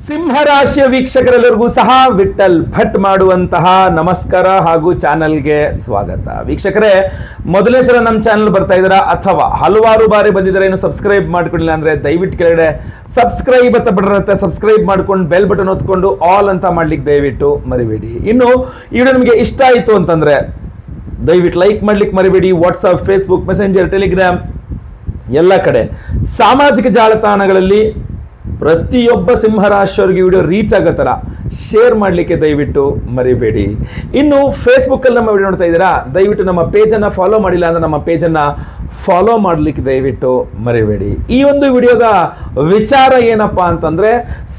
ಸಿಂಹರಾಶಿಯ ವೀಕ್ಷಕರೆಲ್ಲರಿಗೂ ಸಹ ವಿಠಲ್ ಭಟ್ ಮಾಡುವಂತಹ ನಮಸ್ಕಾರ ಹಾಗೂ ಚಾನೆಲ್ಗೆ ಸ್ವಾಗತ. ವೀಕ್ಷಕರೇ, ಮೊದಲನೇ ಸಲ ನಮ್ಮ ಚಾನೆಲ್ ಬರ್ತಾ ಇದ್ದೀರಾ ಅಥವಾ ಹಲವಾರು ಬಾರಿ ಬಂದಿದ್ದಾರೆ, ಏನು ಸಬ್ಸ್ಕ್ರೈಬ್ ಮಾಡ್ಕೊಂಡಿಲ್ಲ ಅಂದ್ರೆ ದಯವಿಟ್ಟು ಕೆಳಗಡೆ ಸಬ್ಸ್ಕ್ರೈಬ್ ಅಂತ ಬರುತ್ತೆ, ಸಬ್ಸ್ಕ್ರೈಬ್ ಮಾಡ್ಕೊಂಡು ಬೆಲ್ ಬಟನ್ ಒತ್ಕೊಂಡು ಆಲ್ ಅಂತ ಮಾಡ್ಲಿಕ್ಕೆ ದಯವಿಟ್ಟು ಮರಿಬೇಡಿ. ಇನ್ನು ಈ ವಿಡಿಯೋ ನಿಮಗೆ ಇಷ್ಟ ಆಯಿತು ಅಂತಂದ್ರೆ ದಯವಿಟ್ಟು ಲೈಕ್ ಮಾಡ್ಲಿಕ್ಕೆ ಮರಿಬೇಡಿ. ವಾಟ್ಸ್ಆಪ್, ಫೇಸ್ಬುಕ್, ಮೆಸೆಂಜರ್, ಟೆಲಿಗ್ರಾಮ್ ಎಲ್ಲ ಕಡೆ ಸಾಮಾಜಿಕ ಜಾಲತಾಣಗಳಲ್ಲಿ ಪ್ರತಿಯೊಬ್ಬ ಸಿಂಹರಾಶಿಯವರಿಗೆ ವಿಡಿಯೋ ರೀಚ್ ಆಗೋ ಥರ ಶೇರ್ ಮಾಡಲಿಕ್ಕೆ ದಯವಿಟ್ಟು ಮರಿಬೇಡಿ. ಇನ್ನು ಫೇಸ್ಬುಕ್ಕಲ್ಲಿ ನಮ್ಮ ವಿಡಿಯೋ ನೋಡ್ತಾ ಇದ್ದೀರಾ, ದಯವಿಟ್ಟು ನಮ್ಮ ಪೇಜನ್ನು ಫಾಲೋ ಮಾಡಿಲ್ಲ ಅಂದರೆ ನಮ್ಮ ಪೇಜನ್ನು ಫಾಲೋ ಮಾಡಲಿಕ್ಕೆ ದಯವಿಟ್ಟು ಮರಿಬೇಡಿ. ಈ ಒಂದು ವಿಡಿಯೋದ ವಿಚಾರ ಏನಪ್ಪಾ ಅಂತಂದರೆ,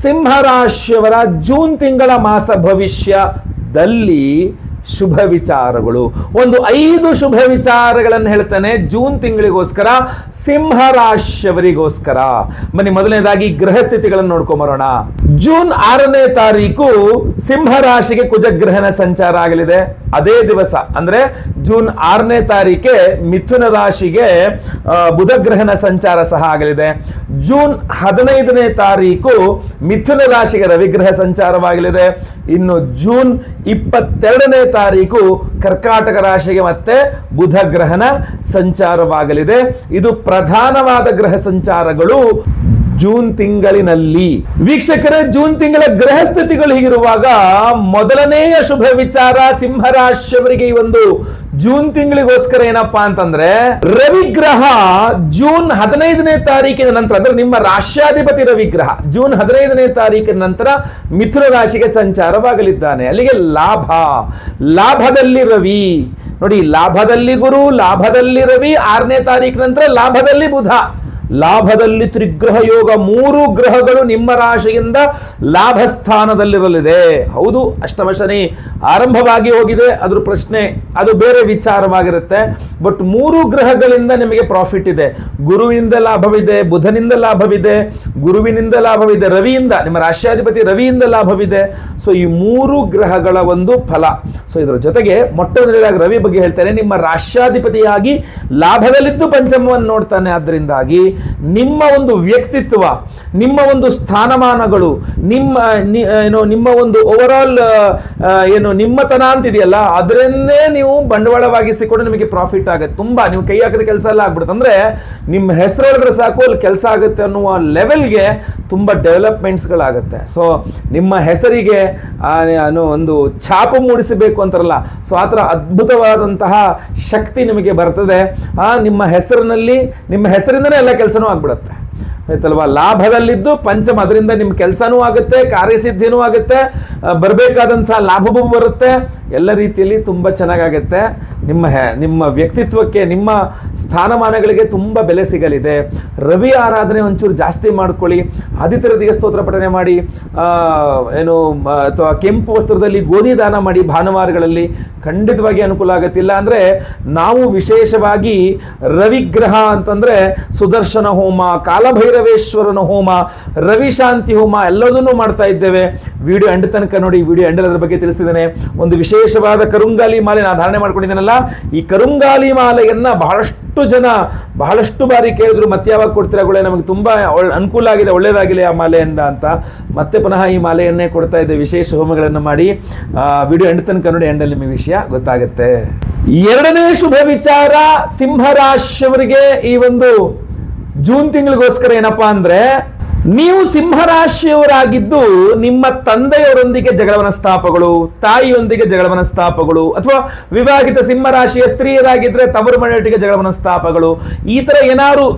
ಸಿಂಹರಾಶಿಯವರ ಜೂನ್ ತಿಂಗಳ ಮಾಸ ಭವಿಷ್ಯದಲ್ಲಿ ಶುಭ ವಿಚಾರಗಳು, ಒಂದು 5 ಶುಭ ವಿಚಾರಗಳನ್ನು ಹೇಳ್ತಾನೆ ಜೂನ್ ತಿಂಗಳಿಗೋಸ್ಕರ ಸಿಂಹರಾಶಿಯವರಿಗೋಸ್ಕರ. ಬನ್ನಿ, ಮೊದಲನೇದಾಗಿ ಗ್ರಹ ಸ್ಥಿತಿಗಳನ್ನು ನೋಡ್ಕೊಂಬರೋಣ. ಜೂನ್ 6ನೇ ತಾರೀಕು ಸಿಂಹರಾಶಿಗೆ ಕುಜಗ್ರಹಣ ಸಂಚಾರ ಆಗಲಿದೆ. ಅದೇ ದಿವಸ ಅಂದ್ರೆ ಜೂನ್ 6ನೇ ತಾರೀಕೆ ಮಿಥುನ ರಾಶಿಗೆ ಬುಧಗ್ರಹಣ ಸಂಚಾರ ಸಹ ಆಗಲಿದೆ. ಜೂನ್ 15ನೇ ತಾರೀಕು ಮಿಥುನ ರಾಶಿಗೆ ರವಿಗ್ರಹ ಸಂಚಾರವಾಗಲಿದೆ. ಇನ್ನು ಜೂನ್ 22ನೇ ತಾರೀಕು ಕರ್ಕಾಟಕ ರಾಶಿಗೆ ಮತ್ತೆ ಬುಧ ಗ್ರಹಣ ಸಂಚಾರವಾಗಲಿದೆ. ಇದು ಪ್ರಧಾನವಾದ ಗ್ರಹ ಸಂಚಾರಗಳು ಜೂನ್ ತಿಂಗಳಿನಲ್ಲಿ. ವೀಕ್ಷಕರೇ, ಜೂನ್ ತಿಂಗಳ ಗ್ರಹ ಸ್ಥಿತಿಗಳು ಹೀಗಿರುವಾಗ ಮೊದಲನೆಯ ಶುಭ ವಿಚಾರ ಸಿಂಹರಾಶಿಯವರಿಗೆ ಈ ಒಂದು ಜೂನ್ ತಿಂಗಳಿಗೋಸ್ಕರ ಏನಪ್ಪಾ ಅಂತಂದ್ರೆ, ರವಿಗ್ರಹ ಜೂನ್ 15ನೇ ತಾರೀಕಿನ ನಂತರ, ಅಂದ್ರೆ ನಿಮ್ಮ ರಾಶ್ಯಾಧಿಪತಿ ರವಿಗ್ರಹ ಜೂನ್ 15ನೇ ತಾರೀಕಿನ ನಂತರ ಮಿಥುನ ರಾಶಿಗೆ ಸಂಚಾರವಾಗಲಿದ್ದಾನೆ. ಅಲ್ಲಿಗೆ ಲಾಭದಲ್ಲಿ ರವಿ ನೋಡಿ, ಲಾಭದಲ್ಲಿ ಗುರು, ಲಾಭದಲ್ಲಿ ರವಿ, 6ನೇ ತಾರೀಕಿನ ನಂತರ ಲಾಭದಲ್ಲಿ ಬುಧ, ಲಾಭದಲ್ಲಿ ತ್ರಿಗ್ರಹ ಯೋಗ, 3 ಗ್ರಹಗಳು ನಿಮ್ಮ ರಾಶಿಯಿಂದ ಲಾಭ ಸ್ಥಾನದಲ್ಲಿರಲಿದೆ. ಹೌದು, ಅಷ್ಟಮ ಶನಿ ಆರಂಭವಾಗಿ ಹೋಗಿದೆ, ಅದ್ರ ಪ್ರಶ್ನೆ ಅದು ಬೇರೆ ವಿಚಾರವಾಗಿರುತ್ತೆ. ಬಟ್ 3 ಗ್ರಹಗಳಿಂದ ನಿಮಗೆ ಪ್ರಾಫಿಟ್ ಇದೆ. ಗುರುವಿನಿಂದ ಲಾಭವಿದೆ, ಬುಧನಿಂದ ಲಾಭವಿದೆ, ಗುರುವಿನಿಂದ ಲಾಭವಿದೆ, ರವಿಯಿಂದ, ನಿಮ್ಮ ರಾಶ್ಯಾಧಿಪತಿ ರವಿಯಿಂದ ಲಾಭವಿದೆ. ಸೊ ಈ 3 ಗ್ರಹಗಳ ಒಂದು ಫಲ. ಸೊ ಇದರ ಜೊತೆಗೆ ಮೊಟ್ಟಮೊದಲನೇದಾಗಿ ರವಿ ಬಗ್ಗೆ ಹೇಳ್ತಾರೆ, ನಿಮ್ಮ ರಾಶ್ಯಾಧಿಪತಿಯಾಗಿ ಲಾಭದಲ್ಲಿದ್ದು ಪಂಚಮವನ್ನು ನೋಡ್ತಾನೆ. ಆದ್ದರಿಂದಾಗಿ ನಿಮ್ಮ ಒಂದು ವ್ಯಕ್ತಿತ್ವ, ನಿಮ್ಮ ಒಂದು ಸ್ಥಾನಮಾನಗಳು, ನಿಮ್ಮ ಒಂದು ಓವರ್ ಆಲ್ ನಿಮ್ಮತನ ಅಂತಿದೆಯಲ್ಲ, ಅದನ್ನೇ ನೀವು ಬಂಡವಾಳವಾಗಿಸಿಕೊಂಡು ನಿಮಗೆ ಪ್ರಾಫಿಟ್ ಆಗುತ್ತೆ. ತುಂಬಾ ನೀವು ಕೈ ಹಾಕಿದ ಕೆಲಸ ಎಲ್ಲ ಆಗ್ಬಿಡುತ್ತೆ. ಅಂದ್ರೆ ನಿಮ್ಮ ಹೆಸರು ಹೇಳಿದ್ರೆ ಸಾಕು ಅಲ್ಲಿ ಕೆಲಸ ಆಗುತ್ತೆ ಅನ್ನುವ ಲೆವೆಲ್ಗೆ ತುಂಬಾ ಡೆವಲಪ್ಮೆಂಟ್ಸ್ಗಳಾಗುತ್ತೆ. ಸೊ ನಿಮ್ಮ ಹೆಸರಿಗೆ ಒಂದು ಛಾಪು ಮೂಡಿಸಬೇಕು ಅಂತಾರಲ್ಲ, ಸೊ ಆ ಥರ ಅದ್ಭುತವಾದಂತಹ ಶಕ್ತಿ ನಿಮಗೆ ಬರ್ತದೆ. ನಿಮ್ಮ ಹೆಸರಿನಲ್ಲಿ, ನಿಮ್ಮ ಹೆಸರಿಂದನೇ ಎಲ್ಲ ಕೆಲಸನೂ ಆಗ್ಬಿಡುತ್ತೆ, ಆಯ್ತಲ್ವಾ. ಲಾಭದಲ್ಲಿದ್ದು ಪಂಚಮ, ಅದರಿಂದ ನಿಮ್ಮ ಕೆಲಸನೂ ಆಗುತ್ತೆ, ಕಾರ್ಯಸಿದ್ಧಿನೂ ಆಗುತ್ತೆ, ಬರಬೇಕಾದಂತಹ ಲಾಭವೂ ಬರುತ್ತೆ, ಎಲ್ಲ ರೀತಿಯಲ್ಲಿ ತುಂಬ ಚೆನ್ನಾಗಾಗುತ್ತೆ. ನಿಮ್ಮ ವ್ಯಕ್ತಿತ್ವಕ್ಕೆ, ನಿಮ್ಮ ಸ್ಥಾನಮಾನಗಳಿಗೆ ತುಂಬ ಬೆಲೆ ಸಿಗಲಿದೆ. ರವಿ ಆರಾಧನೆ ಒಂಚೂರು ಜಾಸ್ತಿ ಮಾಡ್ಕೊಳ್ಳಿ. ಆದಿತ್ಯ ಹೃದಯ ಸ್ತೋತ್ರ ಪಠನೆ ಮಾಡಿ, ಅಥವಾ ಕೆಂಪು ವಸ್ತ್ರದಲ್ಲಿ ಗೋಧಿ ದಾನ ಮಾಡಿ ಭಾನುವಾರಗಳಲ್ಲಿ, ಖಂಡಿತವಾಗಿ ಅನುಕೂಲ ಆಗುತ್ತಿಲ್ಲ. ಅಂದರೆ ನಾವು ವಿಶೇಷವಾಗಿ ರವಿಗ್ರಹ ಅಂತಂದರೆ ಸುದರ್ಶನ ಹೋಮ, ಕಾಲಭೈರವೇಶ್ವರನ ಹೋಮ, ರವಿಶಾಂತಿ ಹೋಮ ಎಲ್ಲದನ್ನೂ ಮಾಡ್ತಾ ಇದ್ದೇವೆ. ವಿಡಿಯೋ ಎಂಡ್ ತನಕ ನೋಡಿ. ವಿಡಿಯೋ ಎಂಡಲ್ಲಿ ಅದರ ಬಗ್ಗೆ ತಿಳಿಸಿದ್ದೇನೆ. ಒಂದು ವಿಶೇಷವಾದ ಕರುಂಗಾಲಿ ಮಾಲೆ ನಾನು ಧಾರಣೆ ಮಾಡ್ಕೊಂಡಿದ್ದೇನಲ್ಲ, ಈ ಕರುಂಗಾಲಿ ಮಾಲೆಯನ್ನ ಬಹಳಷ್ಟು ಬಾರಿ ಕೇಳಿದ್ರು, ಮತ್ತೆ ಯಾವಾಗ ಕೊಡ್ತೀರಾ ಗುಳೆ, ನಮಗೆ ತುಂಬಾ ಅನುಕೂಲ ಆಗಿದೆ, ಒಳ್ಳೇದಾಗಿಲ್ಲ ಆ ಮಾಲೆಯಿಂದ ಅಂತ ಮತ್ತೆ ಪುನಃ ಈ ಮಾಲೆಯನ್ನೇ ಕೊಡ್ತಾ ಇದ್ದೆ. ವಿಶೇಷ ಹೋಮಗಳನ್ನು ಮಾಡಿ ವಿಡಿಯೋ ಎಂಡ್ ತನಕ ನೋಡಿ, ಎಂಡಲ್ಲಿ ನಿಮಗೆ ವಿಷಯ ಗೊತ್ತಾಗುತ್ತೆ. 2ನೇ ಶುಭ ವಿಚಾರ ಸಿಂಹರಾಶಿಯವರಿಗೆ ಈ ಒಂದು ಜೂನ್ ತಿಂಗಳಿಗೋಸ್ಕರ ಏನಪ್ಪಾ ಅಂದ್ರೆ, ನೀವು ಸಿಂಹರಾಶಿಯವರಾಗಿದ್ದು ನಿಮ್ಮ ತಂದೆಯವರೊಂದಿಗೆ ಜಗಳ ಮನಸ್ತಾಪಗಳು, ತಾಯಿಯೊಂದಿಗೆ ಜಗಳ ಮನಸ್ತಾಪಗಳು, ಅಥವಾ ವಿವಾಹಿತ ಸಿಂಹರಾಶಿಯ ಸ್ತ್ರೀಯರಾಗಿದ್ರೆ ತವರು ಮನೆಯೊಟ್ಟಿಗೆ ಜಗಳ ಮನಸ್ತಾಪಗಳು, ಈ ತರ ಏನಾದ್ರು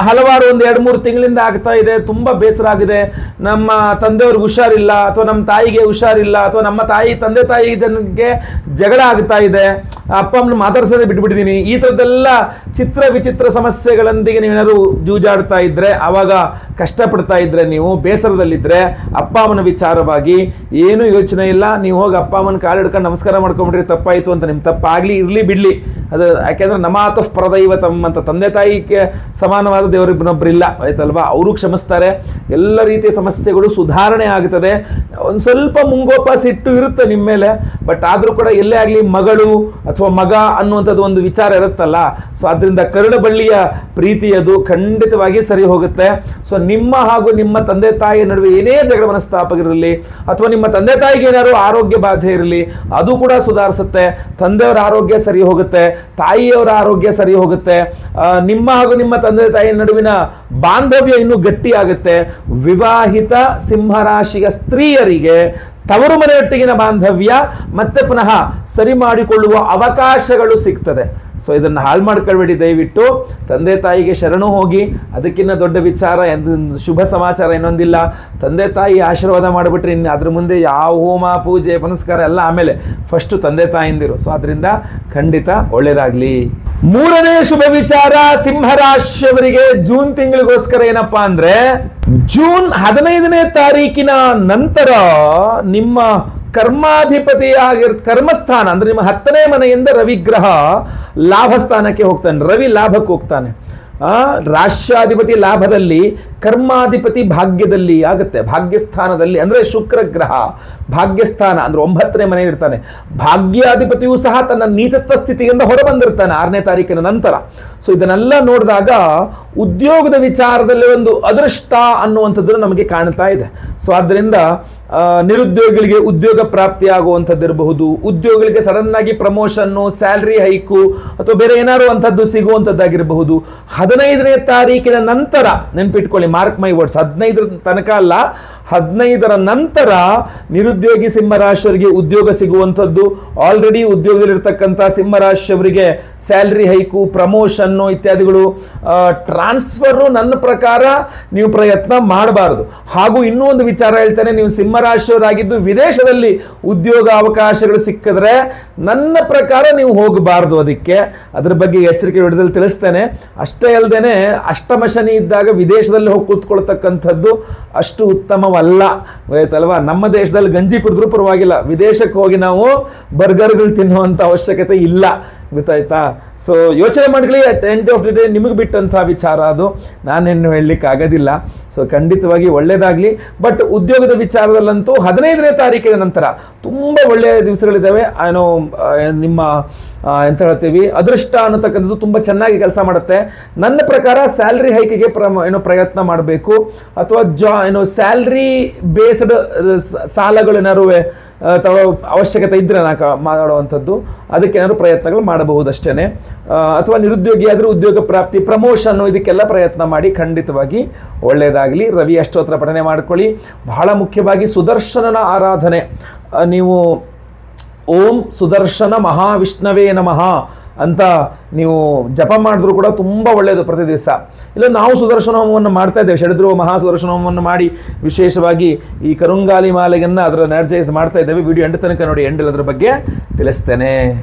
ಹಲವಾರು 1-2-3 ತಿಂಗಳಿಂದ ಆಗ್ತಾ ಇದೆ. ತುಂಬಾ ಬೇಸರ ಆಗಿದೆ, ನಮ್ಮ ತಂದೆಯವ್ರಿಗೆ ಹುಷಾರಿಲ್ಲ, ಅಥವಾ ನಮ್ಮ ತಾಯಿಗೆ ಹುಷಾರಿಲ್ಲ, ಅಥವಾ ನಮ್ಮ ತಂದೆ ತಾಯಿ ಜನಕ್ಕೆ ಜಗಳ ಆಗ್ತಾ ಇದೆ, ಅಪ್ಪ ಅಮ್ಮನ ಮಾತಾಡ್ಸೋದೇ ಬಿಟ್ಬಿಟ್ಟಿದ್ದೀನಿ, ಈ ಥರದ್ದೆಲ್ಲ ಚಿತ್ರ ವಿಚಿತ್ರ ಸಮಸ್ಯೆಗಳೊಂದಿಗೆ ನೀವೇನಾದ್ರು ಜೂಜಾಡ್ತಾ ಇದ್ರೆ, ಆವಾಗ ಕಷ್ಟಪಡ್ತಾ ಇದ್ರೆ, ನೀವು ಬೇಸರದಲ್ಲಿದ್ದರೆ, ಅಪ್ಪ ಅಮ್ಮನ ವಿಚಾರವಾಗಿ ಏನೂ ಯೋಚನೆ ಇಲ್ಲ, ನೀವು ಹೋಗಿ ಅಪ್ಪ ಅಮ್ಮನ ಕಾಲು ಹಿಡ್ಕೊಂಡು ನಮಸ್ಕಾರ ಮಾಡ್ಕೊಂಡ್ಬಿಟ್ರಿ, ತಪ್ಪಾಯಿತು ಅಂತ. ನಿಮ್ಮ ತಪ್ಪಾಗಲಿ ಇರಲಿ ಬಿಡಲಿ, ಅದು ಯಾಕೆಂದ್ರೆ ನಮಾತಃ ಪರದೈವತಂ ಅಂತ ತಂದೆ ತಾಯಿಗೆ ಸಮಾನವಾದ ಅಪ್ಪನಾದ ದೇವರಿಬ್ಬನೊಬ್ಬರಿಲ್ಲ ಆಯ್ತಲ್ವಾ, ಅವರು ಕ್ಷಮಿಸ್ತಾರೆ, ಎಲ್ಲ ರೀತಿಯ ಸಮಸ್ಯೆಗಳು ಸುಧಾರಣೆ ಆಗ್ತದೆ. ಒಂದು ಸ್ವಲ್ಪ ಮುಂಗೋಪ ಸಿಟ್ಟು ಇರುತ್ತೆ ನಿಮ್ಮ ಮೇಲೆ, ಬಟ್ ಆದರೂ ಕೂಡ ಎಲ್ಲೇ ಆಗಲಿ ಮಗಳು ಅಥವಾ ಮಗ ಅನ್ನುವಂಥದ್ದು ಒಂದು ವಿಚಾರ ಇರುತ್ತಲ್ಲ, ಸೊ ಅದರಿಂದ ಕರುಣಬಳ್ಳಿಯ ಪ್ರೀತಿ ಅದು ಖಂಡಿತವಾಗಿ ಸರಿ ಹೋಗುತ್ತೆ. ಸೊ ನಿಮ್ಮ ಹಾಗೂ ನಿಮ್ಮ ತಂದೆ ತಾಯಿ ನಡುವೆ ಏನೇ ಜಗಳ ಮನಸ್ತಾಪಗಿರಲಿ ಅಥವಾ ನಿಮ್ಮ ತಂದೆ ತಾಯಿಗೆ ಏನಾದ್ರು ಆರೋಗ್ಯ ಬಾಧೆ ಇರಲಿ ಅದು ಕೂಡ ಸುಧಾರಿಸುತ್ತೆ. ತಂದೆಯವರ ಆರೋಗ್ಯ ಸರಿ ಹೋಗುತ್ತೆ, ತಾಯಿಯವರ ಆರೋಗ್ಯ ಸರಿ ಹೋಗುತ್ತೆ, ನಿಮ್ಮ ಹಾಗೂ ನಿಮ್ಮ ತಂದೆ ತಾಯಿ ನಡುವಿನ ಬಾಂಧವ್ಯ ಇನ್ನೂ ಗಟ್ಟಿ ಆಗುತ್ತೆ. ವಿವಾಹಿತ ಸಿಂಹರಾಶಿಯ ಸ್ತ್ರೀಯರಿಗೆ ತವರು ಮನೆಯೊಟ್ಟಿಗಿನ ಬಾಂಧವ್ಯ ಮತ್ತೆ ಪುನಃ ಸರಿ ಮಾಡಿಕೊಳ್ಳುವ ಅವಕಾಶಗಳು ಸಿಗ್ತದೆ. ಸೊ ಇದನ್ನು ಹಾಳು ಮಾಡ್ಕೊಳ್ಬೇಡಿ ದಯವಿಟ್ಟು. ತಂದೆ ತಾಯಿಗೆ ಶರಣು ಹೋಗಿ, ಅದಕ್ಕಿಂತ ದೊಡ್ಡ ವಿಚಾರ ಶುಭ ಸಮಾಚಾರ ಇನ್ನೊಂದಿಲ್ಲ. ತಂದೆ ತಾಯಿ ಆಶೀರ್ವಾದ ಮಾಡಿಬಿಟ್ರೆ ಇನ್ನು ಅದ್ರ ಮುಂದೆ ಯಾವ ಹೋಮ ಪೂಜೆ ಪುನಸ್ಕಾರ ಎಲ್ಲ ಆಮೇಲೆ, ಫಸ್ಟು ತಂದೆ ತಾಯಿಂದಿರು. ಸೊ ಅದರಿಂದ ಖಂಡಿತ ಒಳ್ಳೇದಾಗ್ಲಿ. ಮೂರನೇ ಶುಭ ವಿಚಾರ ಸಿಂಹರಾಶಿಯವರಿಗೆ ಜೂನ್ ತಿಂಗಳಿಗೋಸ್ಕರ ಏನಪ್ಪಾ ಅಂದ್ರೆ, ಜೂನ್ 15ನೇ ತಾರೀಕಿನ ನಂತರ ನಿಮ್ಮ ಕರ್ಮಸ್ಥಾನ ಅಂದ್ರೆ ನಿಮ್ಮ 10ನೇ ಮನೆಯಿಂದ ರವಿಗ್ರಹ ಲಾಭಸ್ಥಾನಕ್ಕೆ ಹೋಗ್ತಾನೆ. ರವಿ ಲಾಭಕ್ಕೆ ಹೋಗ್ತಾನೆ. ರಾಷ್ಟ್ರಾಧಿಪತಿ ಲಾಭದಲ್ಲಿ, ಕರ್ಮಾಧಿಪತಿ ಭಾಗ್ಯದಲ್ಲಿ ಆಗುತ್ತೆ. ಭಾಗ್ಯಸ್ಥಾನದಲ್ಲಿ ಅಂದ್ರೆ ಶುಕ್ರ ಗ್ರಹ ಭಾಗ್ಯಸ್ಥಾನ ಅಂದ್ರೆ 9ನೇ ಮನೆ ಇರ್ತಾನೆ. ಭಾಗ್ಯಾಧಿಪತಿಯೂ ಸಹ ತನ್ನ ನೀಚತ್ವ ಸ್ಥಿತಿಯಿಂದ ಹೊರಬಂದಿರ್ತಾನೆ 6ನೇ ತಾರೀಕಿನ ನಂತರ. ಸೊ ಇದನ್ನೆಲ್ಲ ನೋಡಿದಾಗ ಉದ್ಯೋಗದ ವಿಚಾರದಲ್ಲಿ ಒಂದು ಅದೃಷ್ಟ ಅನ್ನುವಂಥದ್ದು ನಮಗೆ ಕಾಣ್ತಾ ಇದೆ. ಸೊ ಆದ್ದರಿಂದ ನಿರುದ್ಯೋಗಿಗಳಿಗೆ ಉದ್ಯೋಗ ಪ್ರಾಪ್ತಿಯಾಗುವಂಥದ್ದಿರಬಹುದು, ಉದ್ಯೋಗಿಗಳಿಗೆ ಸಡನ್ ಆಗಿ ಪ್ರಮೋಷನ್ನು, ಸ್ಯಾಲ್ರಿ ಹೈಕು ಅಥವಾ ಬೇರೆ ಏನಾದ್ರು ಅಂಥದ್ದು ಸಿಗುವಂಥದ್ದಾಗಿರಬಹುದು. 15ನೇ ತಾರೀಕಿನ ನಂತರ ನೆನ್ಪಿಟ್ಕೊಳ್ಳಿ, ಮಾರ್ಕ್ ಮೈ ವರ್ಡ್ಸ್, 15ರ ತನಕ ಅಲ್ಲ, 15ರ ನಂತರ ನಿರುದ್ಯೋಗಿ ಸಿಂಹರಾಶಿಯವರಿಗೆ ಉದ್ಯೋಗ ಸಿಗುವಂಥದ್ದು. ಆಲ್ರೆಡಿ ಉದ್ಯೋಗದಲ್ಲಿರ್ತಕ್ಕಂಥ ಸಿಂಹರಾಶಿಯವರಿಗೆ ಸ್ಯಾಲ್ರಿ ಹೈಕು, ಪ್ರಮೋಷನ್ನು ಇತ್ಯಾದಿಗಳು, ಟ್ರಾನ್ಸ್ಫರು ನನ್ನ ಪ್ರಕಾರ ನೀವು ಪ್ರಯತ್ನ ಮಾಡಬಾರದು. ಹಾಗೂ ಇನ್ನೂ ಒಂದು ವಿಚಾರ ಹೇಳ್ತಾನೆ, ನೀವು ಸಿಂಹರಾಶಿಯವರಾಗಿದ್ದು ವಿದೇಶದಲ್ಲಿ ಉದ್ಯೋಗ ಅವಕಾಶಗಳು ಸಿಕ್ಕಿದ್ರೆ ನನ್ನ ಪ್ರಕಾರ ನೀವು ಹೋಗಬಾರ್ದು. ಅದಕ್ಕೆ ಅದರ ಬಗ್ಗೆ ಎಚ್ಚರಿಕೆ ವಿಡಿಯೋದಲ್ಲಿ ತಿಳಿಸ್ತೇನೆ. ಅಷ್ಟೇ ಅಲ್ಲದೇನೆ ಅಷ್ಟಮ ಶನಿ ಇದ್ದಾಗ ವಿದೇಶದಲ್ಲಿ ಹೋಗಿ ಕೂತ್ಕೊಳ್ತಕ್ಕಂಥದ್ದು ಅಷ್ಟು ಉತ್ತಮವಲ್ಲ, ಆಯ್ತಲ್ವಾ. ನಮ್ಮ ದೇಶದಲ್ಲಿ ಗಂಜಿ ಕುಡಿದ್ರೂ ಪರವಾಗಿಲ್ಲ, ವಿದೇಶಕ್ಕೆ ಹೋಗಿ ನಾವು ಬರ್ಗರ್ಗಳು ತಿನ್ನುವಂಥ ಅವಶ್ಯಕತೆ ಇಲ್ಲ, ಗೊತ್ತಾಯ್ತಾ. ಸೊ ಯೋಚನೆ ಮಾಡ್ಕೊಳ್ಳಿ. At end of the day ನಿಮಗೆ ಬಿಟ್ಟಂಥ ವಿಚಾರ ಅದು, ನಾನೇನು ಹೇಳಲಿಕ್ಕೆ ಆಗೋದಿಲ್ಲ. ಸೊ ಖಂಡಿತವಾಗಿ ಒಳ್ಳೇದಾಗಲಿ. ಬಟ್ ಉದ್ಯೋಗದ ವಿಚಾರದಲ್ಲಂತೂ 15ನೇ ತಾರೀಕಿನ ನಂತರ ತುಂಬ ಒಳ್ಳೆಯ ದಿವಸಗಳಿದ್ದಾವೆ. ಏನೋ ನಿಮ್ಮ ಎಂತ ಹೇಳ್ತೀವಿ ಅದೃಷ್ಟ ಅನ್ನತಕ್ಕಂಥದ್ದು ತುಂಬ ಚೆನ್ನಾಗಿ ಕೆಲಸ ಮಾಡುತ್ತೆ. ನನ್ನ ಪ್ರಕಾರ ಸ್ಯಾಲ್ರಿ ಹೈಕಿಗೆ ಪ್ರಯತ್ನ ಮಾಡಬೇಕು, ಅಥವಾ ಸ್ಯಾಲ್ರಿ ಬೇಸ್ಡ್ ಸಾಲಗಳೇನಾರು ಅವಶ್ಯಕತೆ ಇದ್ರೆ ಮಾಡುವಂಥದ್ದು, ಅದಕ್ಕೇನಾದ್ರು ಪ್ರಯತ್ನಗಳು ಮಾಡಬಹುದಷ್ಟೇ. ಅಥವಾ ನಿರುದ್ಯೋಗಿ ಆದರೂ ಉದ್ಯೋಗ ಪ್ರಾಪ್ತಿ, ಪ್ರಮೋಷನ್ನು, ಇದಕ್ಕೆಲ್ಲ ಪ್ರಯತ್ನ ಮಾಡಿ ಖಂಡಿತವಾಗಿ ಒಳ್ಳೆಯದಾಗಲಿ. ರವಿ ಅಷ್ಟೋತ್ರ ಪಠನೆ ಮಾಡ್ಕೊಳ್ಳಿ. ಬಹಳ ಮುಖ್ಯವಾಗಿ ಸುದರ್ಶನನ ಆರಾಧನೆ, ನೀವು ಓಂ ಸುದರ್ಶನ ಮಹಾವಿಷ್ಣವೇ ನಮಃ ಅಂತ ನೀವು ಜಪ ಮಾಡಿದ್ರು ಕೂಡ ತುಂಬ ಒಳ್ಳೆಯದು ಪ್ರತಿ ದಿವಸ. ಇಲ್ಲ ನಾವು ಸುದರ್ಶನ ಹೋಮವನ್ನು ಮಾಡ್ತಾ ಇದ್ದೇವೆ, ಷಡ್ಧ್ರುವ ಮಹಾ ಸುದರ್ಶನ ಹೋಮವನ್ನು ಮಾಡಿ ವಿಶೇಷವಾಗಿ ಈ ಕರುಂಗಾಲಿ ಮಾಲೆಯನ್ನು ಅದರ ಎನರ್ಜೈಸ್ ಮಾಡ್ತಾ ಇದ್ದೇವೆ. ವಿಡಿಯೋ ಎಂಡ್ ತನಕ ನೋಡಿ, ಎಂಡಲ್ಲಿ ಅದ್ರ ಬಗ್ಗೆ ತಿಳಿಸ್ತೇನೆ.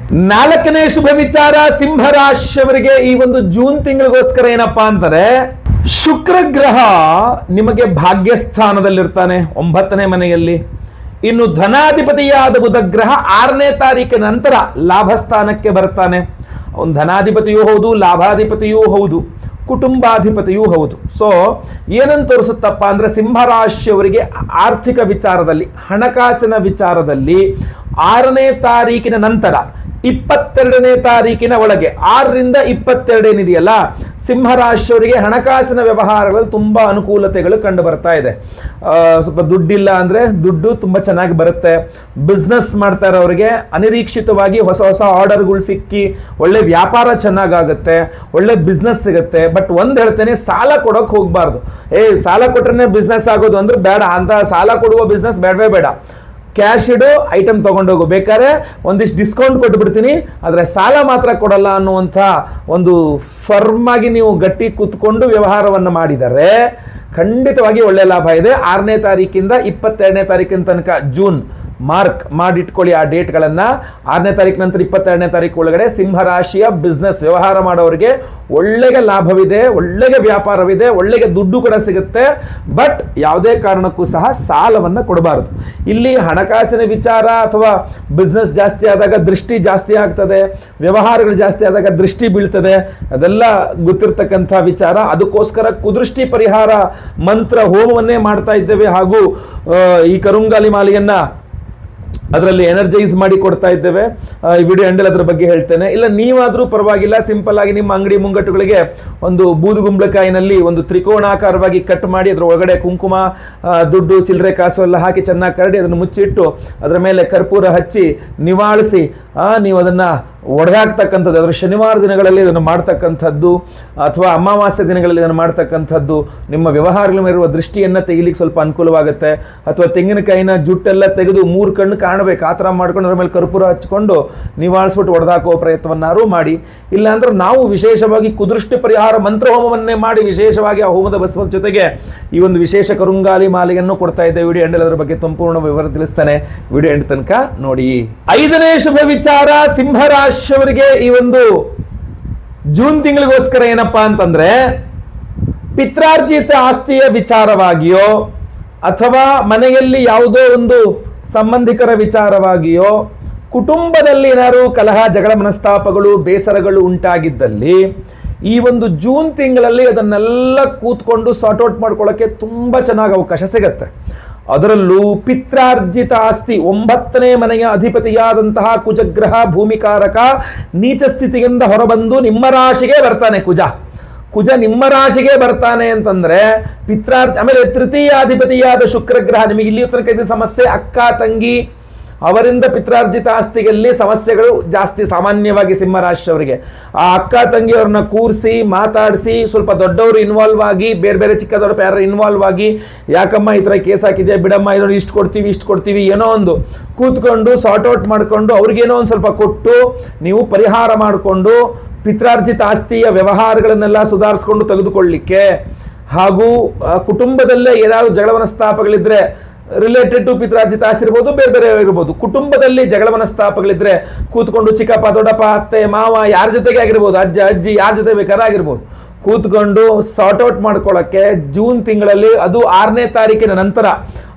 4ನೇ ಶುಭ ವಿಚಾರ ಸಿಂಹರಾಶಿಯವರಿಗೆ ಈ ಒಂದು ಜೂನ್ ತಿಂಗಳಿಗೋಸ್ಕರ ಏನಪ್ಪಾ ಅಂತಾರೆ, ಶುಕ್ರ ಗ್ರಹ ನಿಮಗೆ ಭಾಗ್ಯಸ್ಥಾನದಲ್ಲಿರ್ತಾನೆ 9ನೇ ಮನೆಯಲ್ಲಿ. ಇನ್ನು ಧನಾಧಿಪತಿಯಾದ ಬುಧ ಗ್ರಹ 6ನೇ ತಾರೀಕಿನ ನಂತರ ಲಾಭಸ್ಥಾನಕ್ಕೆ ಬರ್ತಾನೆ. ಅವನು ಧನಾಧಿಪತಿಯೂ ಹೌದು, ಲಾಭಾಧಿಪತಿಯೂ ಹೌದು, ಕುಟುಂಬಾಧಿಪತಿಯೂ ಹೌದು. ಸೊ ಏನಂತ ತೋರಿಸುತ್ತಪ್ಪ ಅಂದ್ರೆ, ಸಿಂಹರಾಶಿಯವರಿಗೆ ಆರ್ಥಿಕ ವಿಚಾರದಲ್ಲಿ, ಹಣಕಾಸಿನ ವಿಚಾರದಲ್ಲಿ 6ನೇ ತಾರೀಕಿನ ನಂತರ 22ನೇ ತಾರೀಕಿನ ಒಳಗೆ, 6ರಿಂದ 22 ಏನಿದೆಯಲ್ಲ, ಸಿಂಹರಾಶಿಯವರಿಗೆ ಹಣಕಾಸಿನ ವ್ಯವಹಾರಗಳಲ್ಲಿ ತುಂಬಾ ಅನುಕೂಲತೆಗಳು ಕಂಡು ಬರ್ತಾ ಇದೆ. ಸ್ವಲ್ಪ ದುಡ್ಡಿಲ್ಲ ಅಂದ್ರೆ ದುಡ್ಡು ತುಂಬಾ ಚೆನ್ನಾಗಿ ಬರುತ್ತೆ. ಬಿಸ್ನೆಸ್ ಮಾಡ್ತಾ ಇರೋರಿಗೆ ಅನಿರೀಕ್ಷಿತವಾಗಿ ಹೊಸ ಹೊಸ ಆರ್ಡರ್ಗಳು ಸಿಕ್ಕಿ ಒಳ್ಳೆ ವ್ಯಾಪಾರ ಚೆನ್ನಾಗಾಗುತ್ತೆ, ಒಳ್ಳೆ ಬಿಸ್ನೆಸ್ ಸಿಗುತ್ತೆ. ಬಟ್ ಒಂದು ಹೇಳ್ತೇನೆ, ಸಾಲ ಕೊಡೋಕೆ ಹೋಗ್ಬಾರ್ದು. ಸಾಲ ಕೊಟ್ರೆ ಬಿಸ್ನೆಸ್ ಆಗೋದು ಅಂದ್ರೆ ಬೇಡ, ಅಂತ ಸಾಲ ಕೊಡುವ ಬಿಸ್ನೆಸ್ ಬೇಡವೇ ಬೇಡ. ಕ್ಯಾಶ್ ಇಡು, ಐಟಮ್ ತಗೊಂಡೋಗು, ಬೇಕಾದ್ರೆ ಒಂದಿಷ್ಟು ಡಿಸ್ಕೌಂಟ್ ಕೊಟ್ಬಿಡ್ತೀನಿ, ಆದರೆ ಸಾಲ ಮಾತ್ರ ಕೊಡಲ್ಲ ಅನ್ನುವಂಥ ಒಂದು ಫರ್ಮ್ ಆಗಿ ನೀವು ಗಟ್ಟಿ ಕೂತ್ಕೊಂಡು ವ್ಯವಹಾರವನ್ನು ಮಾಡಿದರೆ ಖಂಡಿತವಾಗಿ ಒಳ್ಳೆ ಲಾಭ ಇದೆ. 6ನೇ ತಾರೀಕಿಂದ 22ನೇ ತಾರೀಕಿನ ತನಕ ಜೂನ್ ಮಾರ್ಕ್ ಮಾಡಿಟ್ಕೊಳ್ಳಿ ಆ ಡೇಟ್ಗಳನ್ನು. 6ನೇ ತಾರೀಕು ನಂತರ 22ನೇ ತಾರೀಕು ಒಳಗಡೆ ಸಿಂಹರಾಶಿಯ ಬಿಸ್ನೆಸ್ ವ್ಯವಹಾರ ಮಾಡೋರಿಗೆ ಒಳ್ಳೆಗೆ ಲಾಭವಿದೆ, ಒಳ್ಳೆಗೆ ವ್ಯಾಪಾರವಿದೆ, ಒಳ್ಳೆಗೆ ದುಡ್ಡು ಕೂಡ ಸಿಗುತ್ತೆ. ಬಟ್ ಯಾವುದೇ ಕಾರಣಕ್ಕೂ ಸಹ ಸಾಲವನ್ನು ಕೊಡಬಾರದು. ಇಲ್ಲಿ ಹಣಕಾಸಿನ ವಿಚಾರ ಅಥವಾ ಬಿಸ್ನೆಸ್ ಜಾಸ್ತಿ ಆದಾಗ ದೃಷ್ಟಿ ಜಾಸ್ತಿ ಆಗ್ತದೆ, ವ್ಯವಹಾರಗಳು ಜಾಸ್ತಿ ಆದಾಗ ದೃಷ್ಟಿ ಬೀಳ್ತದೆ, ಅದೆಲ್ಲ ಗೊತ್ತಿರ್ತಕ್ಕಂಥ ವಿಚಾರ. ಅದಕ್ಕೋಸ್ಕರ ಕುದೃಷ್ಟಿ ಪರಿಹಾರ ಮಂತ್ರ ಹೋಮವನ್ನೇ ಮಾಡ್ತಾ ಇದ್ದೇವೆ. ಹಾಗೂ ಈ ಕರುಂಗಾಲಿ ಮಾಲೆಯನ್ನ ಅದರಲ್ಲಿ ಎನರ್ಜೈಸ್ ಮಾಡಿ ಕೊಡ್ತಾ ಇದ್ದೇವೆ. ಈ ವಿಡಿಯೋ ಎಂಡಲ್ ಅದರ ಬಗ್ಗೆ ಹೇಳ್ತೇನೆ. ಇಲ್ಲ ನೀವಾದರೂ ಪರವಾಗಿಲ್ಲ, ಸಿಂಪಲ್ ಆಗಿ ನಿಮ್ಮ ಅಂಗಡಿ ಮುಂಗಟ್ಟುಗಳಿಗೆ ಒಂದು ಬೂದುಗುಂಬಳಕಾಯಿನಲ್ಲಿ ಒಂದು ತ್ರಿಕೋಣಾಕಾರವಾಗಿ ಕಟ್ ಮಾಡಿ ಅದರ ಒಳಗಡೆ ಕುಂಕುಮ, ದುಡ್ಡು, ಚಿಲ್ಲರೆ ಕಾಸು ಎಲ್ಲ ಹಾಕಿ ಚೆನ್ನಾಗಿ ಕರಡಿ ಅದನ್ನು ಮುಚ್ಚಿಟ್ಟು ಅದರ ಮೇಲೆ ಕರ್ಪೂರ ಹಚ್ಚಿ ನಿವಾಳಿಸಿ ನೀವು ಅದನ್ನು ಒಡೆದಾಕ್ತಕ್ಕಂಥದ್ದು. ಅದರ ಶನಿವಾರ ದಿನಗಳಲ್ಲಿ ಇದನ್ನು ಮಾಡ್ತಕ್ಕಂಥದ್ದು ಅಥವಾ ಅಮಾವಾಸ್ಯ ದಿನಗಳಲ್ಲಿ ಇದನ್ನು ಮಾಡ್ತಕ್ಕಂಥದ್ದು ನಿಮ್ಮ ವ್ಯವಹಾರಗಳ ಮೇಲಿರುವ ದೃಷ್ಟಿಯನ್ನು ತೆಗಿಲಿಕ್ಕೆ ಸ್ವಲ್ಪ ಅನುಕೂಲವಾಗುತ್ತೆ. ಅಥವಾ ತೆಂಗಿನಕಾಯಿನ ಜುಟ್ಟೆಲ್ಲ ತೆಗೆದು 3 ಕಣ್ಣು ಕಾಣಬೇಕು ಆ ಥರ ಮಾಡ್ಕೊಂಡು ಅದರ ಮೇಲೆ ಕರ್ಪೂರ ಹಚ್ಕೊಂಡು ನಿವಾಳಿಸ್ಬಿಟ್ಟು ಒಡೆದಾಕುವ ಪ್ರಯತ್ನವನ್ನಾರು ಮಾಡಿ. ಇಲ್ಲಾಂದ್ರೆ ನಾವು ವಿಶೇಷವಾಗಿ ಕುದೃಷ್ಟಿ ಪರಿಹಾರ ಮಂತ್ರ ಹೋಮವನ್ನೇ ಮಾಡಿ ವಿಶೇಷವಾಗಿ ಆ ಹೋಮದ ಬಸವದ ಜೊತೆಗೆ ಈ ಒಂದು ವಿಶೇಷ ಕರುಂಗಾಲಿ ಮಾಲೆಯನ್ನು ಕೊಡ್ತಾ ಇದ್ದೇವೆ. ವಿಡಿಯೋ ಎಂಡಲ್ಲಿ ಅದರ ಬಗ್ಗೆ ಸಂಪೂರ್ಣ ವಿವರ ತಿಳಿಸ್ತಾನೆ. ವಿಡಿಯೋ ಎಂಡ್ ತನಕ ನೋಡಿ. 5ನೇ ಶುಭ ವಿಚಾರ ಸಿಂಹರಾಶಿಯವರಿಗೆ ಈ ಒಂದು ಜೂನ್ ತಿಂಗಳಿಗೋಸ್ಕರ ಏನಪ್ಪಾ ಅಂತಂದ್ರೆ, ಪಿತ್ರಾರ್ಜಿತ ಆಸ್ತಿಯ ವಿಚಾರವಾಗಿಯೋ ಅಥವಾ ಮನೆಯಲ್ಲಿ ಯಾವುದೋ ಒಂದು ಸಂಬಂಧಿಕರ ವಿಚಾರವಾಗಿಯೋ ಕುಟುಂಬದಲ್ಲಿ ಏನಾದ್ರು ಕಲಹ, ಜಗಳ, ಮನಸ್ತಾಪಗಳು, ಬೇಸರಗಳು ಉಂಟಾಗಿದ್ದಲ್ಲಿ ಈ ಒಂದು ಜೂನ್ ತಿಂಗಳಲ್ಲಿ ಅದನ್ನೆಲ್ಲ ಕೂತ್ಕೊಂಡು ಸಾರ್ಟ್ ಔಟ್ ಮಾಡ್ಕೊಳ್ಳೋಕ್ಕೆ ತುಂಬ ಚೆನ್ನಾಗಿ ಅವಕಾಶ ಸಿಗತ್ತೆ. ಅದರಲ್ಲೂ ಪಿತ್ರಾರ್ಜಿತ ಆಸ್ತಿ 9ನೇ ಮನೆಯ ಅಧಿಪತಿಯಾದಂತಹ ಕುಜಗ್ರಹ ಭೂಮಿಕಾರಕ ನೀಚ ಸ್ಥಿತಿಯಿಂದ ಹೊರಬಂದು ನಿಮ್ಮ ರಾಶಿಗೆ ಬರ್ತಾನೆ. ಕುಜ ನಿಮ್ಮ ರಾಶಿಗೆ ಬರ್ತಾನೆ ಅಂತಂದ್ರೆ ಆಮೇಲೆ ತೃತೀಯಾಧಿಪತಿಯಾದ ಶುಕ್ರಗ್ರಹ, ನಿಮಗೆ ಇಲ್ಲಿ ತನಕ ಇದು ಸಮಸ್ಯೆ, ಅಕ್ಕ ತಂಗಿ ಅವರಿಂದ ಪಿತ್ರಾರ್ಜಿತ ಆಸ್ತಿಯಲ್ಲಿ ಸಮಸ್ಯೆಗಳು ಜಾಸ್ತಿ ಸಾಮಾನ್ಯವಾಗಿ ಸಿಂಹರಾಶಿಯವರಿಗೆ. ಆ ಅಕ್ಕ ತಂಗಿಯವ್ರನ್ನ ಕೂರಿಸಿ ಮಾತಾಡಿಸಿ ಸ್ವಲ್ಪ ದೊಡ್ಡವರು ಇನ್ವಾಲ್ವ್ ಆಗಿ, ಬೇರೆ ಬೇರೆ ಚಿಕ್ಕ ದೊಡ್ಡ ಯಾರು ಇನ್ವಾಲ್ವ್ ಆಗಿ, ಯಾಕಮ್ಮ ಈ ಥರ ಕೇಸ್ ಹಾಕಿದೆ ಬಿಡಮ್ಮ, ಇದನ್ನು ಇಷ್ಟು ಕೊಡ್ತೀವಿ ಏನೋ ಒಂದು ಕೂತ್ಕೊಂಡು ಸಾರ್ಟ್ ಔಟ್ ಮಾಡಿಕೊಂಡು ಅವ್ರಿಗೇನೋ ಒಂದು ಸ್ವಲ್ಪ ಕೊಟ್ಟು ನೀವು ಪರಿಹಾರ ಮಾಡಿಕೊಂಡು ಪಿತ್ರಾರ್ಜಿತ ಆಸ್ತಿಯ ವ್ಯವಹಾರಗಳನ್ನೆಲ್ಲ ಸುಧಾರಿಸ್ಕೊಂಡು ತೆಗೆದುಕೊಳ್ಳಿಕ್ಕೆ, ಹಾಗೂ ಕುಟುಂಬದಲ್ಲೇ ಏನಾದ್ರು ಜಗಳ ಮನಸ್ತಾಪಗಳಿದ್ರೆ ರಿಲೇಟೆಡ್ ಟು ಪಿತ್ರಾರ್ಜಿತ ಆಸ್ತಿ ಇರ್ಬೋದು, ಬೇರೆ ಬೇರೆ ಇರ್ಬೋದು. ಕುಟುಂಬದಲ್ಲಿ ಜಗಳ ಮನಸ್ತಾಪಗಳಿದ್ರೆ ಕೂತ್ಕೊಂಡು ಚಿಕ್ಕಪ್ಪ, ದೊಡ್ಡಪ್ಪ, ಅತ್ತೆ, ಮಾವ ಯಾರ ಜೊತೆಗೆ ಆಗಿರ್ಬೋದು, ಅಜ್ಜ ಅಜ್ಜಿ ಯಾರ ಜೊತೆ ಬೇಕಾದ್ರೆ ಆಗಿರ್ಬೋದು, ಕೂತ್ಕೊಂಡು ಸಾರ್ಟ್ ಔಟ್ ಮಾಡ್ಕೊಳ್ಳೋಕ್ಕೆ ಜೂನ್ ತಿಂಗಳಲ್ಲಿ ಅದು 6ನೇ ತಾರೀಕಿನ ನಂತರ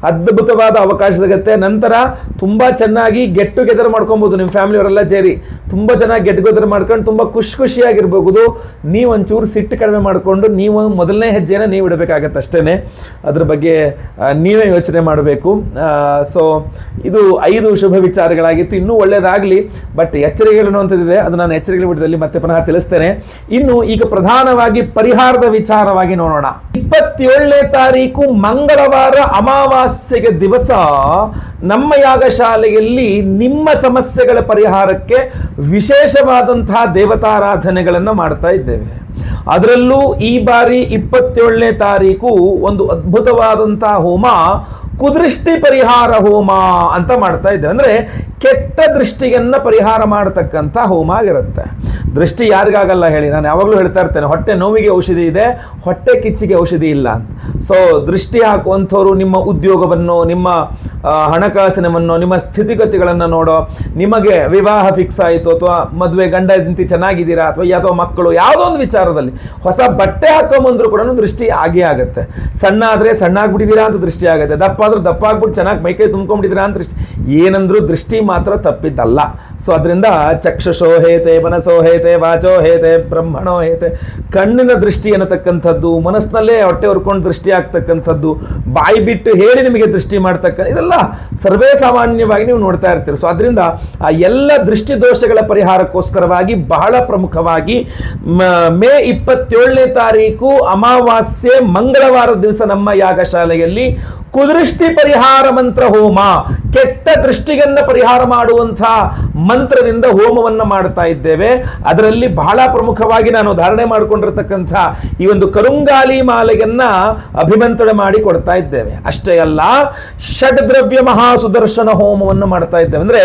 ಅದ್ಭುತವಾದ ಅವಕಾಶ ಸಿಗುತ್ತೆ. ನಂತರ ತುಂಬ ಚೆನ್ನಾಗಿ ಗೆಟ್ ಟುಗೆದರ್ ಮಾಡ್ಕೊಬೋದು. ನಿಮ್ಮ ಫ್ಯಾಮಿಲಿಯವರೆಲ್ಲ ಸೇರಿ ತುಂಬ ಚೆನ್ನಾಗಿ ಗೆಟ್ ಟುಗೆದರ್ ಮಾಡ್ಕೊಂಡು ತುಂಬ ಖುಷಿಯಾಗಿರ್ಬಹುದು. ನೀವು ಒಂಚೂರು ಸಿಟ್ಟು ಕಡಿಮೆ ಮಾಡಿಕೊಂಡು ನೀವು ಮೊದಲನೇ ಹೆಜ್ಜೆನ ನೀವು ಇಡಬೇಕಾಗತ್ತೆ ಅಷ್ಟೇ. ಅದ್ರ ಬಗ್ಗೆ ನೀವೇ ಯೋಚನೆ ಮಾಡಬೇಕು. ಸೊ ಇದು 5 ಶುಭ ವಿಚಾರಗಳಾಗಿತ್ತು. ಇನ್ನೂ ಒಳ್ಳೆಯದಾಗಲಿ, ಬಟ್ ಎಚ್ಚರಿಕೆಗಳು ಅನ್ನುವಂಥದ್ದಿದೆ, ಅದು ನಾನು ಎಚ್ಚರಿಕೆ ವಿಡಿಯೋದಲ್ಲಿ ಮತ್ತೆ ಪುನಃ ತಿಳಿಸ್ತೇನೆ. ಇನ್ನು ಈಗ ಪ್ರಧಾನವಾಗಿ ಪರಿಹಾರದ ವಿಚಾರವಾಗಿ ನೋಡೋಣ. 27ನೇ ತಾರೀಕು ಮಂಗಳವಾರ ಅಮಾವಾಸ್ಯೆಗೆ ದಿವಸ ನಮ್ಮ ಯಾಗಶಾಲೆಯಲ್ಲಿ ನಿಮ್ಮ ಸಮಸ್ಯೆಗಳ ಪರಿಹಾರಕ್ಕೆ ವಿಶೇಷವಾದಂತಹ ದೇವತಾರಾಧನೆಗಳನ್ನು ಮಾಡ್ತಾ ಇದ್ದೇವೆ. ಅದರಲ್ಲೂ ಈ ಬಾರಿ 27ನೇ ತಾರೀಕು ಒಂದು ಅದ್ಭುತವಾದಂತಹ ಹೋಮ ಕುದೃಷ್ಟಿ ಪರಿಹಾರ ಹೋಮ ಅಂತ ಮಾಡ್ತಾ ಇದ್ದೇವೆ. ಅಂದ್ರೆ ಕೆಟ್ಟ ದೃಷ್ಟಿಯನ್ನ ಪರಿಹಾರ ಮಾಡತಕ್ಕಂಥ ಹೋಮ ಆಗಿರುತ್ತೆ. ದೃಷ್ಟಿ ಯಾರಿಗಾಗಲ್ಲ ಹೇಳಿ, ನಾನು ಯಾವಾಗಲೂ ಹೇಳ್ತಾ ಇರ್ತೇನೆ, ಹೊಟ್ಟೆ ನೋವಿಗೆ ಔಷಧಿ ಇದೆ, ಹೊಟ್ಟೆ ಕಿಚ್ಚಿಗೆ ಔಷಧಿ ಇಲ್ಲ ಅಂತ. ಸೊ ದೃಷ್ಟಿ ಹಾಕುವಂಥವ್ರು ನಿಮ್ಮ ಉದ್ಯೋಗವನ್ನು, ನಿಮ್ಮ ಹಣಕಾಸಿನವನ್ನು, ನಿಮ್ಮ ಸ್ಥಿತಿಗತಿಗಳನ್ನು ನೋಡೋ, ನಿಮಗೆ ವಿವಾಹ ಫಿಕ್ಸ್ ಆಯಿತು ಅಥವಾ ಮದುವೆ ಗಂಡ ಹೆಂಡತಿ ಚೆನ್ನಾಗಿದ್ದೀರಾ ಅಥವಾ ಯಾವುದೋ ಮಕ್ಕಳು ಯಾವುದೋ ಒಂದು ವಿಚಾರದಲ್ಲಿ ಹೊಸ ಬಟ್ಟೆ ಹಾಕೊಂಬಂದ್ರು ಕೂಡ ದೃಷ್ಟಿ ಆಗೇ ಆಗುತ್ತೆ. ಸಣ್ಣ ಆದರೆ ಸಣ್ಣ ಆಗ್ಬಿಟ್ಟಿದ್ದೀರಾ ಅಂತ ದೃಷ್ಟಿ ಆಗುತ್ತೆ, ದಪ್ಪ ಆದ್ರೂ ದಪ್ಪ ಆಗ್ಬಿಟ್ಟು ಚೆನ್ನಾಗಿ ಮೈಕೈ ತುಂಬ್ಕೊಂಡ್ಬಿಟ್ಟಿದ್ದೀರಾ ಅಂತ ದೃಷ್ಟಿ. ಏನಂದ್ರೂ ದೃಷ್ಟಿ ಮಾತ್ರ ತಪ್ಪಿದ್ದಲ್ಲ. ಸೊ ಅದರಿಂದ ಚಕ್ಷುಷೋ ಹೇತೆ, ಮನಸ್ಸೋ ಹೇತೆ, ವಾಚೋ ಹೇತೆ, ಬ್ರಹ್ಮಣೋ ಹೇತೆ. ಕಣ್ಣಿನ ದೃಷ್ಟಿ ಅನ್ನತಕ್ಕಂಥದ್ದು, ಮನಸ್ಸಿನಲ್ಲೇ ಹೊಟ್ಟೆ ಹೊರ್ಕೊಂಡು ದೃಷ್ಟಿ ಆಗ್ತಕ್ಕಂಥದ್ದು, ಬಾಯಿ ಬಿಟ್ಟು ಹೇಳಿ ನಿಮಗೆ ದೃಷ್ಟಿ ಮಾಡ್ತಕ್ಕ, ಇದೆಲ್ಲ ಸರ್ವೇ ಸಾಮಾನ್ಯವಾಗಿ ನೀವು ನೋಡ್ತಾ ಇರ್ತೀರಿ. ಸೊ ಅದರಿಂದ ಆ ಎಲ್ಲ ದೃಷ್ಟಿ ದೋಷಗಳ ಪರಿಹಾರಕ್ಕೋಸ್ಕರವಾಗಿ ಬಹಳ ಪ್ರಮುಖವಾಗಿ ಮೇ 27ನೇ ತಾರೀಕು ಅಮಾವಾಸ್ಯೆ ಮಂಗಳವಾರದ ದಿವಸ ನಮ್ಮ ಯಾಗಶಾಲೆಯಲ್ಲಿ ಕುದೃಷ್ಟಿ ಪರಿಹಾರ ಮಂತ್ರ ಹೋಮ, ಕೆಟ್ಟ ದೃಷ್ಟಿಗನ್ನ ಪರಿಹಾರ ಮಾಡುವಂತಹ ಮಂತ್ರದಿಂದ ಹೋಮವನ್ನು ಮಾಡ್ತಾ ಇದ್ದೇವೆ. ಅದರಲ್ಲಿ ಬಹಳ ಪ್ರಮುಖವಾಗಿ ನಾನು ಧಾರಣೆ ಮಾಡಿಕೊಂಡಿರತಕ್ಕಂಥ ಈ ಒಂದು ಕರುಂಗಾಲಿ ಮಾಲೆಯನ್ನ ಅಭಿಮಂತ್ರಣ ಮಾಡಿ ಕೊಡ್ತಾ ಇದ್ದೇವೆ. ಅಷ್ಟೇ ಅಲ್ಲ, ಷಡ್ದ್ರವ್ಯ ಮಹಾಸುದರ್ಶನ ಹೋಮವನ್ನು ಮಾಡ್ತಾ ಇದ್ದೇವೆ. ಅಂದ್ರೆ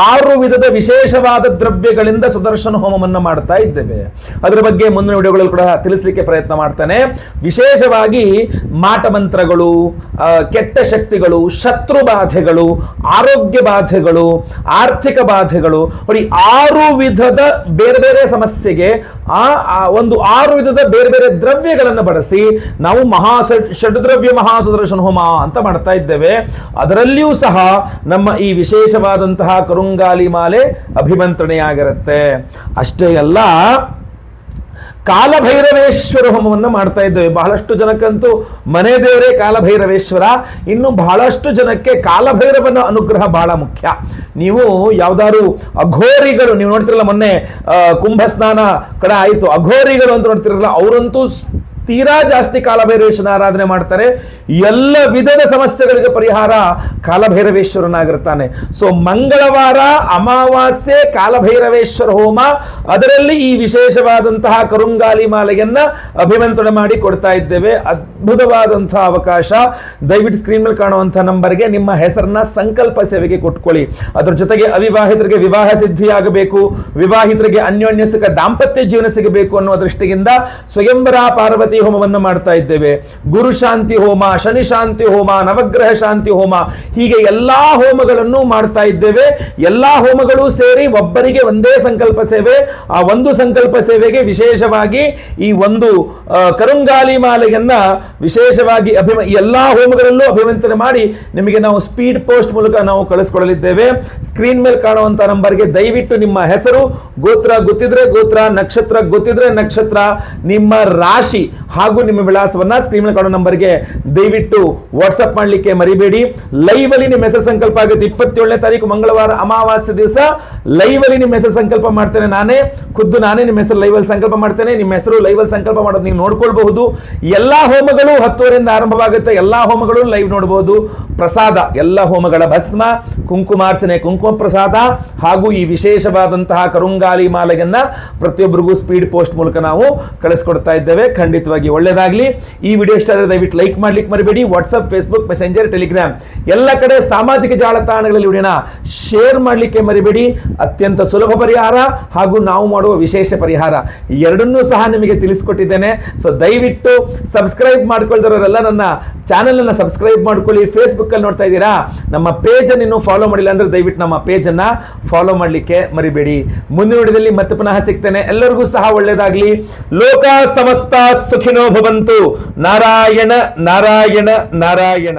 6 ವಿಧದ ವಿಶೇಷವಾದ ದ್ರವ್ಯಗಳಿಂದ ಸುದರ್ಶನ ಹೋಮವನ್ನು ಮಾಡ್ತಾ ಇದ್ದೇವೆ. ಅದರ ಬಗ್ಗೆ ಮುಂದಿನ ವಿಡಿಯೋಗಳಲ್ಲಿ ಕೂಡ ತಿಳಿಸಲಿಕ್ಕೆ ಪ್ರಯತ್ನ ಮಾಡ್ತಾನೆ. ವಿಶೇಷವಾಗಿ ಮಾಟ ಮಂತ್ರಗಳು, ಕೆಟ್ಟ ಶಕ್ತಿಗಳು, ಶತ್ರು ಬಾಧೆಗಳು, ಆರೋಗ್ಯ ಬಾಧೆಗಳು, ಆರ್ಥಿಕ ಬಾಧೆಗಳು, ನೋಡಿ 6 ವಿಧದ ಬೇರೆ ಬೇರೆ ಸಮಸ್ಯೆಗೆ ಒಂದು 6 ವಿಧದ ಬೇರೆ ಬೇರೆ ದ್ರವ್ಯಗಳನ್ನು ಬಳಸಿ ನಾವು ಷಡ್ದ್ರವ್ಯ ಮಹಾಸುದರ್ಶನ ಹೋಮ ಅಂತ ಮಾಡ್ತಾ ಇದ್ದೇವೆ. ಅದರಲ್ಲಿಯೂ ಸಹ ನಮ್ಮ ಈ ವಿಶೇಷವಾದಂತಹ ಕರುಂಗಾಲಿ ಮಾಲೆ ಅಭಿಮಂತ್ರಣೆಯಾಗಿರುತ್ತೆ. ಅಷ್ಟೇ ಅಲ್ಲ, ಕಾಲಭೈರವೇಶ್ವರ ಹೋಮವನ್ನು ಮಾಡ್ತಾ ಇದ್ದೇವೆ. ಬಹಳಷ್ಟು ಜನಕ್ಕಂತೂ ಮನೆ ದೇವರೇ ಕಾಲಭೈರವೇಶ್ವರ. ಇನ್ನು ಬಹಳಷ್ಟು ಜನಕ್ಕೆ ಕಾಲಭೈರವನ ಅನುಗ್ರಹ ಬಹಳ ಮುಖ್ಯ. ನೀವು ಯಾವ್ದಾದ್ರು ಅಘೋರಿಗಳು, ನೀವು ನೋಡ್ತಿರಲ್ಲ, ಮೊನ್ನೆ ಕುಂಭ ಸ್ನಾನ ಕಡೆ ಆಯಿತು, ಅಘೋರಿಗಳು ಅಂತ ನೋಡ್ತಿರಲ್ಲ, ಅವರಂತೂ ತೀರಾ ಜಾಸ್ತಿ ಕಾಲಭೈರವೇಶ್ವರನ ಆರಾಧನೆ ಮಾಡ್ತಾರೆ. ಎಲ್ಲ ವಿಧದ ಸಮಸ್ಯೆಗಳಿಗೆ ಪರಿಹಾರ ಕಾಲಭೈರವೇಶ್ವರನಾಗಿರ್ತಾನೆ. ಸೊ ಮಂಗಳವಾರ ಅಮಾವಾಸ್ಯೆ ಕಾಲಭೈರವೇಶ್ವರ ಹೋಮ, ಅದರಲ್ಲಿ ಈ ವಿಶೇಷವಾದಂತಹ ಕರುಂಗಾಲಿ ಮಾಲೆಯನ್ನ ಅಭಿಮಂತ್ರಣ ಮಾಡಿ ಕೊಡ್ತಾ ಇದ್ದೇವೆ. ಅದ್ಭುತವಾದಂತಹ ಅವಕಾಶ. ದಯವಿಟ್ಟು ಸ್ಕ್ರೀನ್ ಮೇಲೆ ಕಾಣುವಂತಹ ನಂಬರ್ಗೆ ನಿಮ್ಮ ಹೆಸರನ್ನ ಸಂಕಲ್ಪ ಸೇವೆಗೆ ಕೊಟ್ಕೊಳ್ಳಿ. ಅದರ ಜೊತೆಗೆ ಅವಿವಾಹಿತರಿಗೆ ವಿವಾಹ ಸಿದ್ಧಿಯಾಗಬೇಕು, ವಿವಾಹಿತರಿಗೆ ಅನ್ಯೋನ್ಯ ಸುಖ ದಾಂಪತ್ಯ ಜೀವನ ಸಿಗಬೇಕು ಅನ್ನುವ ದೃಷ್ಟಿಯಿಂದ ಸ್ವಯಂವರ ಪಾರ್ವತಿ ಹೋಮವನ್ನು ಮಾಡ್ತಾ ಇದ್ದೇವೆ. ಗುರು ಶಾಂತಿ ಹೋಮ, ಶನಿ ಶಾಂತಿ ಹೋಮ, ನವಗ್ರಹ ಶಾಂತಿ ಹೋಮ, ಹೀಗೆ ಎಲ್ಲಾ ಹೋಮಗಳನ್ನು ಮಾಡ್ತಾ ಇದ್ದೇವೆ. ಎಲ್ಲಾ ಹೋಮಗಳು ಸೇರಿ ಒಬ್ಬರಿಗೆ ಒಂದೇ ಸಂಕಲ್ಪ ಸೇವೆ. ಆ ಒಂದು ಸಂಕಲ್ಪ ಸೇವೆಗೆ ವಿಶೇಷವಾಗಿ ಈ ಒಂದು ಕರುಂಗಾಲಿ ಮಾಲೆಯನ್ನ ವಿಶೇಷವಾಗಿ ಎಲ್ಲಾ ಹೋಮಗಳಲ್ಲೂ ಅಭಿಮಂತ್ರಣೆ ಮಾಡಿ ನಿಮಗೆ ನಾವು ಸ್ಪೀಡ್ ಪೋಸ್ಟ್ ಮೂಲಕ ನಾವು ಕಳಿಸ್ಕೊಡಲಿದ್ದೇವೆ. ಸ್ಕ್ರೀನ್ ಮೇಲೆ ಕಾಣುವಂತಹ ನಂಬರ್ಗೆ ದಯವಿಟ್ಟು ನಿಮ್ಮ ಹೆಸರು, ಗೋತ್ರ ಗೊತ್ತಿದ್ರೆ ಗೋತ್ರ, ನಕ್ಷತ್ರ ಗೊತ್ತಿದ್ರೆ ನಕ್ಷತ್ರ, ನಿಮ್ಮ ರಾಶಿ ಹಾಗೂ ನಿಮ್ಮ ವಿಳಾಸವನ್ನ ಸ್ಕ್ರೀನ್ ಮೇಲೆ ಕಾಣೋ ನಂಬರ್ಗೆ ದಯವಿಟ್ಟು ವಾಟ್ಸ್ಆಪ್ ಮಾಡಲಿಕ್ಕೆ ಮರಿಬೇಡಿ. ಲೈವ್ ಅಲ್ಲಿ ನಿಮ್ಮ ಹೆಸರು ಸಂಕಲ್ಪ ಆಗುತ್ತೆ. 27ನೇ ತಾರೀಕು ಮಂಗಳವಾರ ಅಮಾವಾಸ್ಯ ದಿವಸ ಲೈವ್ ಅಲ್ಲಿ ನಿಮ್ಮ ಹೆಸರು ಸಂಕಲ್ಪ ಮಾಡ್ತೇನೆ. ಖುದ್ದು ನಾನೇ ನಿಮ್ಮ ಹೆಸರು ಲೈವ್ ಅಲ್ಲಿ ಸಂಕಲ್ಪ ಮಾಡ್ತೇನೆ. ನಿಮ್ಮ ಹೆಸರು ಲೈವ್ ಅಲ್ಲಿ ಸಂಕಲ್ಪ ಮಾಡೋದು ನೀವು ನೋಡ್ಕೊಳ್ಬಹುದು. ಎಲ್ಲಾ ಹೋಮಗಳು 10 ಆರಂಭವಾಗುತ್ತೆ. ಎಲ್ಲಾ ಹೋಮಗಳು ಲೈವ್ ನೋಡಬಹುದು. ಪ್ರಸಾದ, ಎಲ್ಲ ಹೋಮಗಳ ಭಸ್ಮ, ಕುಂಕುಮಾರ್ಚನೆ, ಕುಂಕುಮ ಪ್ರಸಾದ ಹಾಗೂ ಈ ವಿಶೇಷವಾದಂತಹ ಕರುಂಗಾಲಿ ಮಾಲೆಯನ್ನ ಪ್ರತಿಯೊಬ್ಬರಿಗೂ ಸ್ಪೀಡ್ ಪೋಸ್ಟ್ ಮೂಲಕ ನಾವು ಕಳಿಸ್ಕೊಡ್ತಾ ಇದ್ದೇವೆ. ಖಂಡಿತವಾಗಿ ಒಳ್ಳೆಯದಾಗಲಿ. ಈ ವಿಡಿಯೋ ಇಷ್ಟ ಆದರೆ ದಯವಿಟ್ಟು ಲೈಕ್ ಮಾಡ್ಲಿಕ್ಕೆ ಮರಿಬೇಡಿ. ವಾಟ್ಸ್ಆಪ್, ಫೇಸ್ಬುಕ್, ಮೆಸೆಂಜರ್, ಟೆಲಿಗ್ರಾಮ್ ಎಲ್ಲ ಕಡೆ ಸಾಮಾಜಿಕ ಜಾಲತಾಣಗಳಲ್ಲಿ ವಿಡಿಯೋನ ಶೇರ್ ಮಾಡಲಿಕ್ಕೆ ಮರಿಬೇಡಿ. ಅತ್ಯಂತ ಸುಲಭ ಪರಿಹಾರ ಹಾಗೂ ನಾವು ಮಾಡುವ ವಿಶೇಷ ಪರಿಹಾರ ಎರಡನ್ನೂ ಸಹ ನಿಮಗೆ ತಿಳಿಸ್ಕೊಟ್ಟಿದ್ದೇನೆ. ಸೊ ದಯವಿಟ್ಟು ಸಬ್ಸ್ಕ್ರೈಬ್ ಮಾಡ್ಕೊಳ್ದಿರೋರೆಲ್ಲ ನನ್ನ ಚಾನೆಲ್ ಅನ್ನ ಸಬ್ಸ್ಕ್ರೈಬ್ ಮಾಡ್ಕೊಳ್ಳಿ. ಫೇಸ್ಬುಕ್ ಅಲ್ಲಿ ನೋಡ್ತಾ ಇದ್ದೀರಾ, ನಮ್ಮ ಪೇಜ್ ಅನ್ನು ಇನ್ನೂ ಫಾಲೋ ಮಾಡಿಲ್ಲ ಅಂದ್ರೆ ದಯವಿಟ್ಟು ನಮ್ಮ ಪೇಜ್ ಅನ್ನ ಫಾಲೋ ಮಾಡಲಿಕ್ಕೆ ಮರಿಬೇಡಿ. ಮುಂದಿನ ವಿಡಿಯೋದಲ್ಲಿ ಮತ್ತೆ ಪುನಃ ಸಿಗ್ತೇನೆ. ಎಲ್ಲರಿಗೂ ಸಹ ಒಳ್ಳೆಯದಾಗಲಿ. ಲೋಕ ಸಮಸ್ತ ಸುಖಿನೋ ಭವಂತು. ನಾರಾಯಣ ನಾರಾಯಣ ನಾರಾಯಣ.